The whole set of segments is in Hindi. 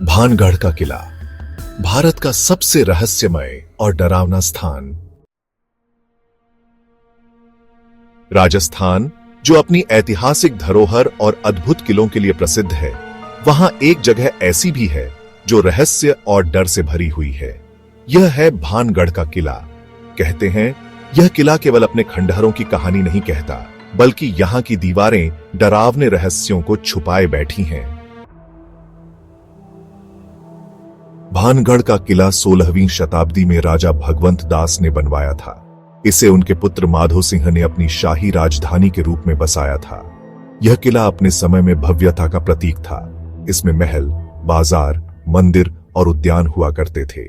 भानगढ़ का किला भारत का सबसे रहस्यमय और डरावना स्थान। राजस्थान, जो अपनी ऐतिहासिक धरोहर और अद्भुत किलों के लिए प्रसिद्ध है, वहां एक जगह ऐसी भी है जो रहस्य और डर से भरी हुई है। यह है भानगढ़ का किला। कहते हैं यह किला केवल अपने खंडहरों की कहानी नहीं कहता, बल्कि यहां की दीवारें डरावने रहस्यों को छुपाए बैठी हैं। भानगढ़ का किला 16वीं शताब्दी में राजा भगवंत दास ने बनवाया था। इसे उनके पुत्र माधो सिंह ने अपनी शाही राजधानी के रूप में बसाया था। यह किला अपने समय में भव्यता का प्रतीक था। इसमें महल, बाजार, मंदिर और उद्यान हुआ करते थे।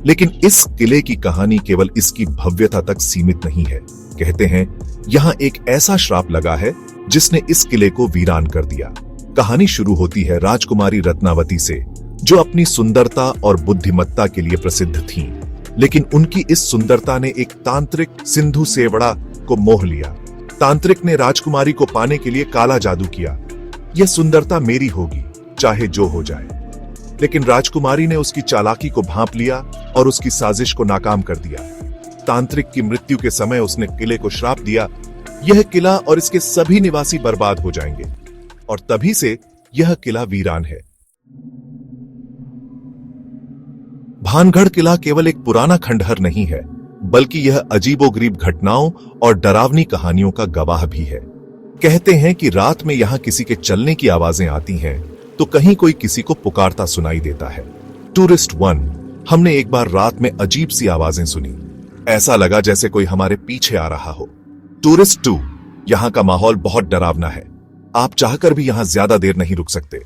लेकिन इस किले की कहानी केवल इसकी भव्यता तक सीमित नहीं है। कहते हैं यहां एक ऐसा श्राप लगा है जिसने इस किले को वीरान कर दिया। कहानी शुरू होती है राजकुमारी रत्नावती से, जो अपनी सुंदरता और बुद्धिमत्ता के लिए प्रसिद्ध थीं। लेकिन उनकी इस सुंदरता ने एक तांत्रिक सिंधु सेवड़ा को मोह लिया। तांत्रिक ने राजकुमारी को पाने के लिए काला जादू किया। यह सुंदरता मेरी होगी, चाहे जो हो जाए। लेकिन राजकुमारी ने उसकी चालाकी को भांप लिया और उसकी साजिश को नाकाम कर दिया। तांत्रिक की मृत्यु के समय उसने किले को श्राप दिया, यह किला और इसके सभी निवासी बर्बाद हो जाएंगे। और तभी से यह किला वीरान है। भानगढ़ किला केवल एक पुराना खंडहर नहीं है, बल्कि यह अजीबोगरीब घटनाओं और डरावनी कहानियों का गवाह भी है। कहते हैं कि रात में यहां किसी के चलने की आवाजें आती हैं, तो कहीं कोई किसी को पुकारता सुनाई देता है। टूरिस्ट 1, हमने एक बार रात में अजीब सी आवाजें सुनी। ऐसा लगा जैसे कोई हमारे पीछे आ रहा हो। टूरिस्ट 2, यहां का माहौल बहुत डरावना है। आप चाहकर भी यहां ज्यादा देर नहीं रुक सकते।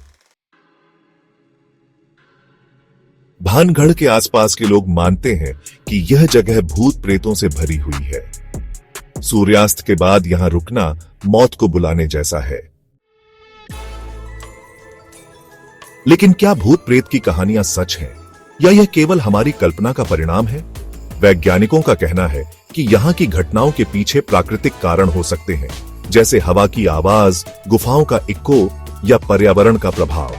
भानगढ़ के आसपास के लोग मानते हैं कि यह जगह भूत प्रेतों से भरी हुई है। सूर्यास्त के बाद यहां रुकना मौत को बुलाने जैसा है। लेकिन क्या भूत प्रेत की कहानियां सच हैं, या यह केवल हमारी कल्पना का परिणाम है? वैज्ञानिकों का कहना है कि यहां की घटनाओं के पीछे प्राकृतिक कारण हो सकते हैं, जैसे हवा की आवाज, गुफाओं का इको या पर्यावरण का प्रभाव।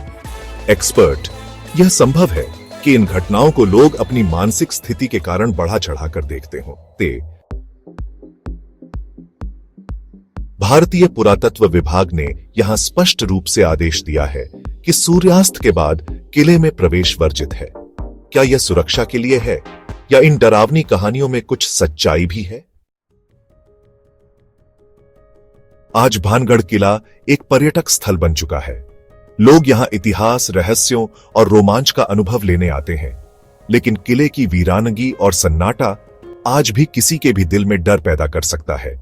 एक्सपर्ट, यह संभव है कि इन घटनाओं को लोग अपनी मानसिक स्थिति के कारण बढ़ा चढ़ाकर देखते हों। भारतीय पुरातत्व विभाग ने यहां स्पष्ट रूप से आदेश दिया है कि सूर्यास्त के बाद किले में प्रवेश वर्जित है। क्या यह सुरक्षा के लिए है, या इन डरावनी कहानियों में कुछ सच्चाई भी है? आज भानगढ़ किला एक पर्यटक स्थल बन चुका है। लोग यहां इतिहास, रहस्यों और रोमांच का अनुभव लेने आते हैं। लेकिन किले की वीरानगी और सन्नाटा आज भी किसी के भी दिल में डर पैदा कर सकता है।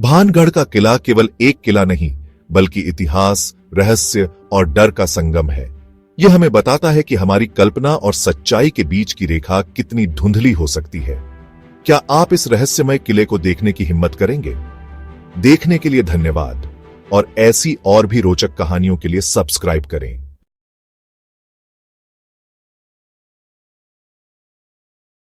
भानगढ़ का किला केवल एक किला नहीं, बल्कि इतिहास, रहस्य और डर का संगम है। यह हमें बताता है कि हमारी कल्पना और सच्चाई के बीच की रेखा कितनी धुंधली हो सकती है। क्या आप इस रहस्यमय किले को देखने की हिम्मत करेंगे? देखने के लिए धन्यवाद, और ऐसी और भी रोचक कहानियों के लिए सब्सक्राइब करें।